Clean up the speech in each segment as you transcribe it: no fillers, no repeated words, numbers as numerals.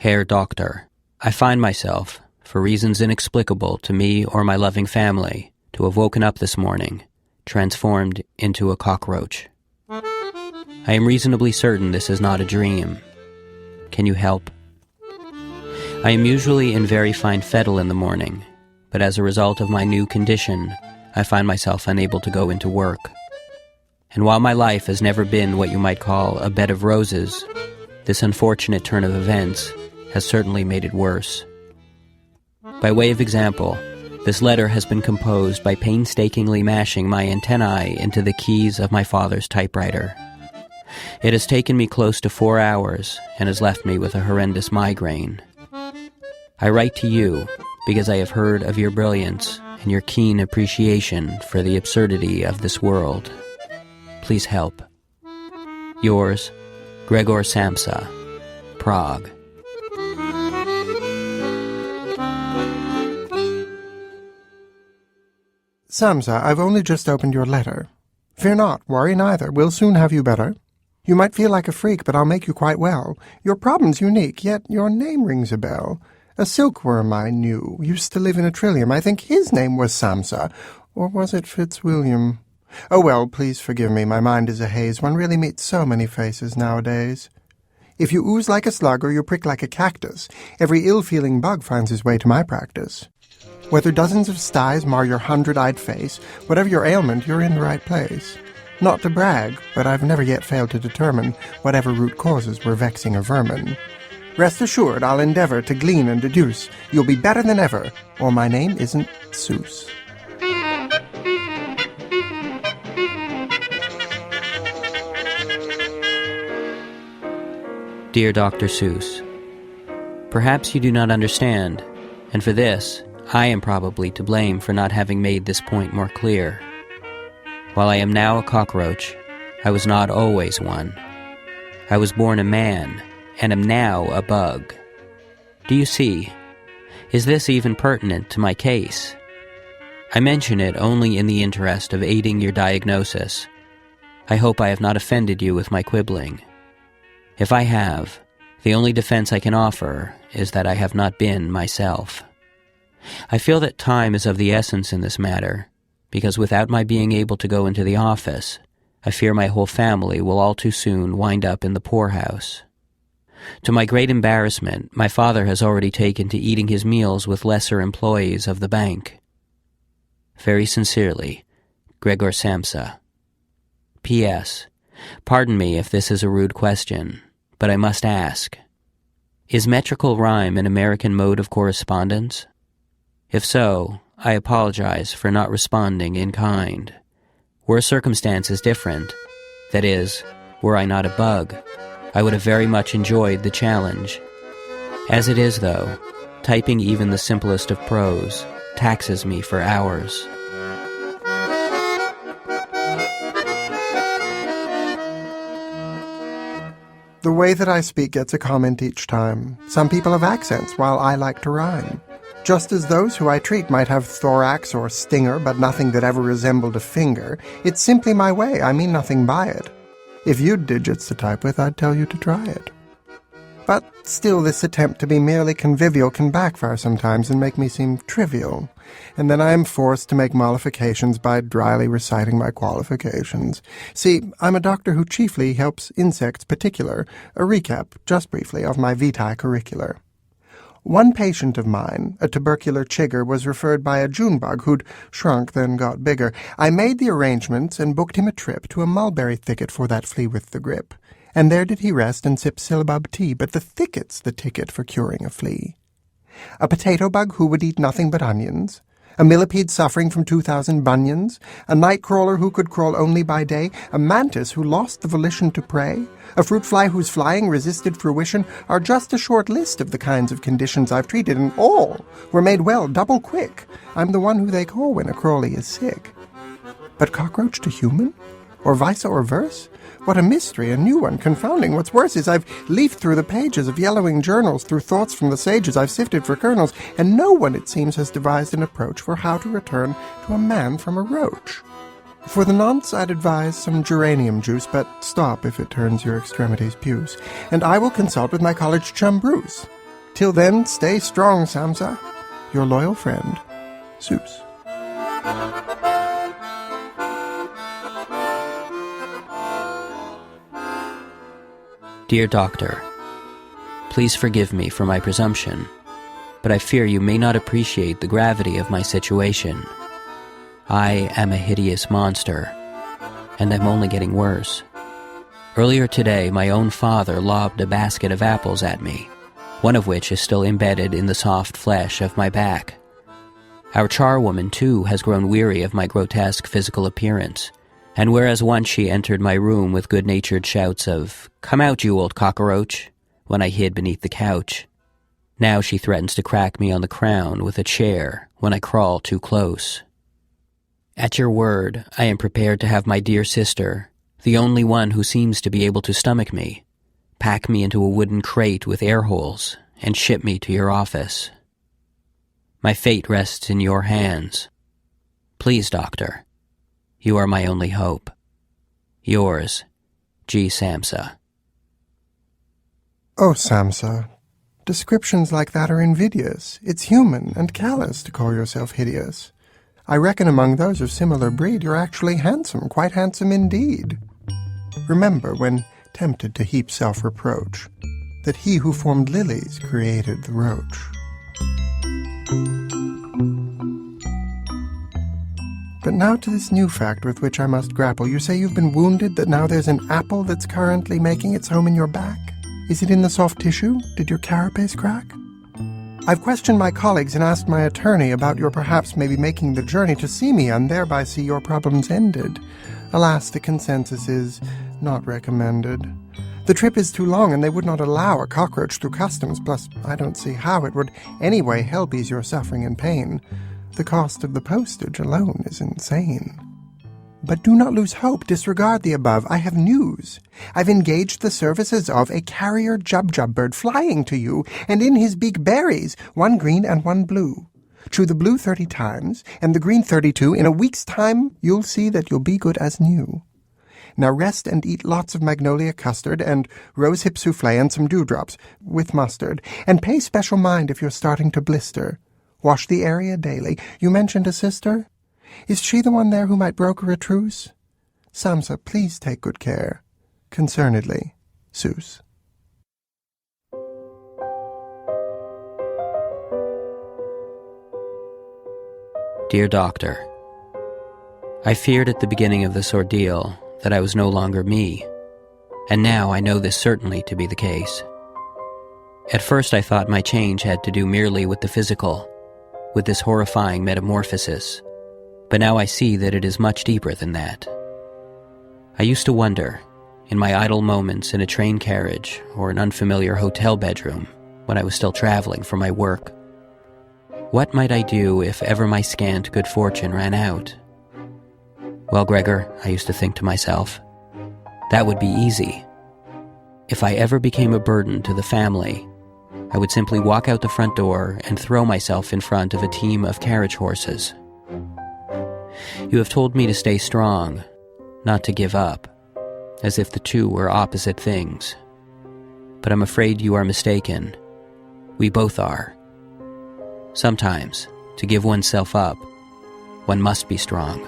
Herr Doctor, I find myself, for reasons inexplicable to me or my loving family, to have woken up this morning, transformed into a cockroach. I am reasonably certain this is not a dream. Can you help? I am usually in very fine fettle in the morning, but as a result of my new condition, I find myself unable to go into work. And while my life has never been what you might call a bed of roses, this unfortunate turn of events has certainly made it worse. By way of example, this letter has been composed by painstakingly mashing my antennae into the keys of my father's typewriter. It has taken me close to 4 hours and has left me with a horrendous migraine. I write to you because I have heard of your brilliance and your keen appreciation for the absurdity of this world. Please help. Yours, Gregor Samsa, Prague. Samsa, I've only just opened your letter. Fear not, worry neither, we'll soon have you better. You might feel like a freak, but I'll make you quite well. Your problem's unique, yet your name rings a bell. A silkworm I knew used to live in a trillium. I think his name was Samsa, or was it Fitzwilliam? Oh well, please forgive me, my mind is a haze. One really meets so many faces nowadays. If you ooze like a slug or you prick like a cactus, every ill-feeling bug finds his way to my practice. Whether dozens of styes mar your 100-eyed face, whatever your ailment, you're in the right place. Not to brag, but I've never yet failed to determine whatever root causes were vexing a vermin. Rest assured, I'll endeavor to glean and deduce. You'll be better than ever, or my name isn't Seuss. Dear Dr. Seuss, perhaps you do not understand, and for this, I am probably to blame for not having made this point more clear. While I am now a cockroach, I was not always one. I was born a man, and am now a bug. Do you see? Is this even pertinent to my case? I mention it only in the interest of aiding your diagnosis. I hope I have not offended you with my quibbling. If I have, the only defense I can offer is that I have not been myself. I feel that time is of the essence in this matter, because without my being able to go into the office, I fear my whole family will all too soon wind up in the poorhouse. To my great embarrassment, my father has already taken to eating his meals with lesser employees of the bank. Very sincerely, Gregor Samsa. P.S. Pardon me if this is a rude question, but I must ask. Is metrical rhyme an American mode of correspondence? If so, I apologize for not responding in kind. Were circumstances different, that is, were I not a bug, I would have very much enjoyed the challenge. As it is, though, typing even the simplest of prose taxes me for hours. The way that I speak gets a comment each time. Some people have accents, while I like to rhyme. Just as those who I treat might have thorax or stinger, but nothing that ever resembled a finger, it's simply my way, I mean nothing by it. If you'd digits to type with, I'd tell you to try it. But still, this attempt to be merely convivial can backfire sometimes and make me seem trivial, and then I am forced to make mollifications by dryly reciting my qualifications. See, I'm a doctor who chiefly helps insects particular, a recap, just briefly, of my vitae curricular. One patient of mine, a tubercular chigger, was referred by a June bug who'd shrunk then got bigger. I made the arrangements and booked him a trip to a mulberry thicket for that flea with the grip. And there did he rest and sip syllabub tea, but the thicket's the ticket for curing a flea. A potato bug who would eat nothing but onions, a millipede suffering from 2,000 bunions, a night crawler who could crawl only by day, a mantis who lost the volition to prey, a fruit fly whose flying resisted fruition are just a short list of the kinds of conditions I've treated, and all were made well double quick. I'm the one who they call when a crawly is sick. But cockroach to human? Or vice or verse? What a mystery, a new one, confounding. What's worse is I've leafed through the pages of yellowing journals, through thoughts from the sages I've sifted for kernels, and no one, it seems, has devised an approach for how to return to a man from a roach. For the nonce, I'd advise some geranium juice, but stop if it turns your extremities puce, and I will consult with my college chum Bruce. Till then, stay strong, Samsa. Your loyal friend, Seuss. Dear Doctor, please forgive me for my presumption, but I fear you may not appreciate the gravity of my situation. I am a hideous monster, and I'm only getting worse. Earlier today, my own father lobbed a basket of apples at me, one of which is still embedded in the soft flesh of my back. Our charwoman, too, has grown weary of my grotesque physical appearance, and whereas once she entered my room with good-natured shouts of, "Come out, you old cockroach," when I hid beneath the couch, now she threatens to crack me on the crown with a chair when I crawl too close. At your word, I am prepared to have my dear sister, the only one who seems to be able to stomach me, pack me into a wooden crate with air holes and ship me to your office. My fate rests in your hands. Please, Doctor, you are my only hope. Yours, G. Samsa. Oh, Samsa, descriptions like that are invidious. It's human and callous to call yourself hideous. I reckon among those of similar breed you're actually handsome, quite handsome indeed. Remember, when tempted to heap self-reproach, that he who formed lilies created the roach. But now to this new fact with which I must grapple. You say you've been wounded, that now there's an apple that's currently making its home in your back? Is it in the soft tissue? Did your carapace crack? I've questioned my colleagues and asked my attorney about your perhaps maybe making the journey to see me and thereby see your problems ended. Alas, the consensus is not recommended. The trip is too long and they would not allow a cockroach through customs, plus I don't see how it would anyway help ease your suffering and pain. The cost of the postage alone is insane. But do not lose hope. Disregard the above. I have news. I've engaged the services of a carrier jubjub bird flying to you, and in his beak berries, one green and one blue. Chew the blue 30 times, and the green 32. In a week's time, you'll see that you'll be good as new. Now rest and eat lots of magnolia custard and rosehip soufflé and some dewdrops, with mustard. And pay special mind if you're starting to blister. Wash the area daily. You mentioned a sister? Is she the one there who might broker a truce? Samsa, please take good care. Concernedly, Seuss. Dear Doctor, I feared at the beginning of this ordeal that I was no longer me, and now I know this certainly to be the case. At first I thought my change had to do merely with the physical, with this horrifying metamorphosis, but now I see that it is much deeper than that. I used to wonder, in my idle moments in a train carriage or an unfamiliar hotel bedroom when I was still traveling for my work, what might I do if ever my scant good fortune ran out? Well, Gregor, I used to think to myself, that would be easy. If I ever became a burden to the family, I would simply walk out the front door and throw myself in front of a team of carriage horses. You have told me to stay strong, not to give up, as if the two were opposite things. But I'm afraid you are mistaken. We both are. Sometimes, to give oneself up, one must be strong.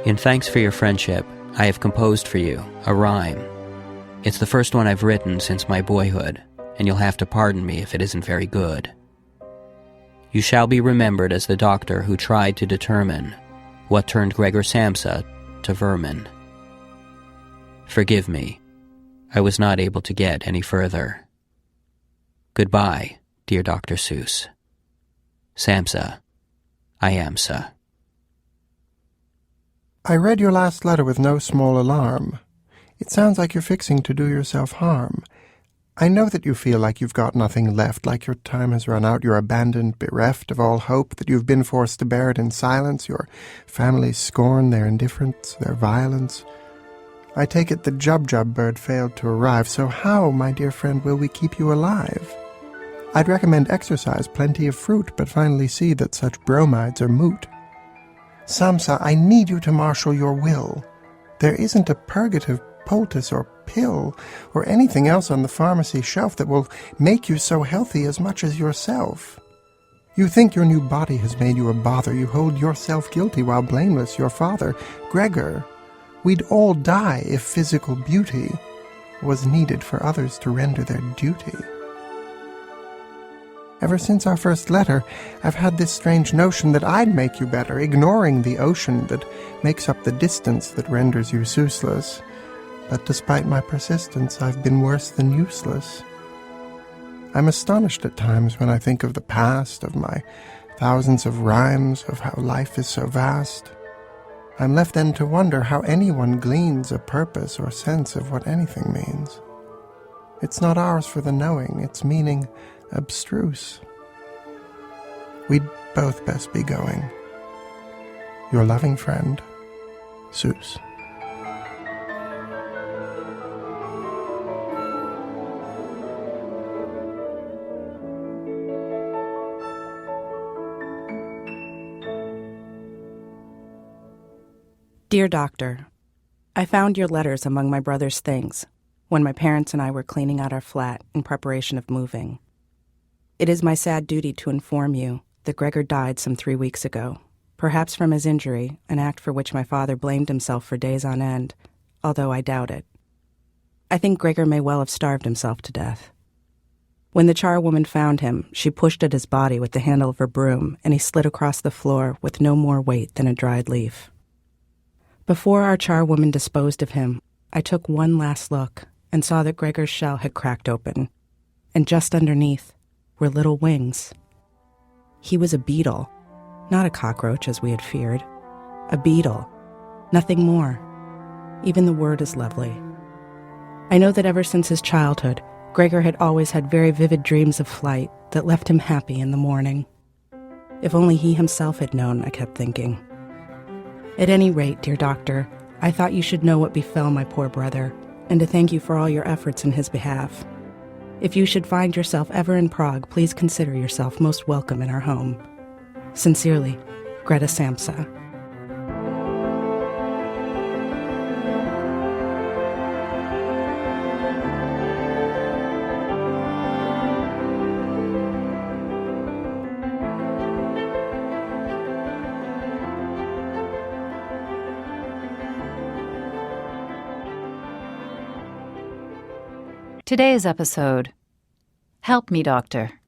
In thanks for your friendship, I have composed for you a rhyme. It's the first one I've written since my boyhood, and you'll have to pardon me if it isn't very good. You shall be remembered as the doctor who tried to determine what turned Gregor Samsa to vermin. Forgive me, I was not able to get any further. Goodbye, dear Dr. Seuss. Samsa, I amsa. I read your last letter with no small alarm. It sounds like you're fixing to do yourself harm. I know that you feel like you've got nothing left, like your time has run out, you're abandoned, bereft of all hope, that you've been forced to bear it in silence, your family's scorn, their indifference, their violence. I take it the jubjub bird failed to arrive, so how, my dear friend, will we keep you alive? I'd recommend exercise, plenty of fruit, but finally see that such bromides are moot. Samsa, I need you to marshal your will. There isn't a purgative poultice or pill or anything else on the pharmacy shelf that will make you so healthy as much as yourself. You think your new body has made you a bother. You hold yourself guilty while blameless. Your father, Gregor, we'd all die if physical beauty was needed for others to render their duty. Ever since our first letter, I've had this strange notion that I'd make you better, ignoring the ocean that makes up the distance that renders you Seussless. But despite my persistence, I've been worse than useless. I'm astonished at times when I think of the past, of my thousands of rhymes, of how life is so vast. I'm left then to wonder how anyone gleans a purpose or sense of what anything means. It's not ours for the knowing, its meaning abstruse. We'd both best be going. Your loving friend, Seuss. Dear Doctor, I found your letters among my brother's things when my parents and I were cleaning out our flat in preparation of moving. It is my sad duty to inform you that Gregor died some 3 weeks ago, perhaps from his injury, an act for which my father blamed himself for days on end, although I doubt it. I think Gregor may well have starved himself to death. When the charwoman found him, she pushed at his body with the handle of her broom, and he slid across the floor with no more weight than a dried leaf. Before our charwoman disposed of him, I took one last look and saw that Gregor's shell had cracked open, and just underneath were little wings. He was a beetle, not a cockroach as we had feared. A beetle, nothing more. Even the word is lovely. I know that ever since his childhood, Gregor had always had very vivid dreams of flight that left him happy in the morning. If only he himself had known, I kept thinking. At any rate, dear doctor, I thought you should know what befell my poor brother, and to thank you for all your efforts in his behalf. If you should find yourself ever in Prague, please consider yourself most welcome in our home. Sincerely, Gregor Samsa. Today's episode, Help Me, Doctor.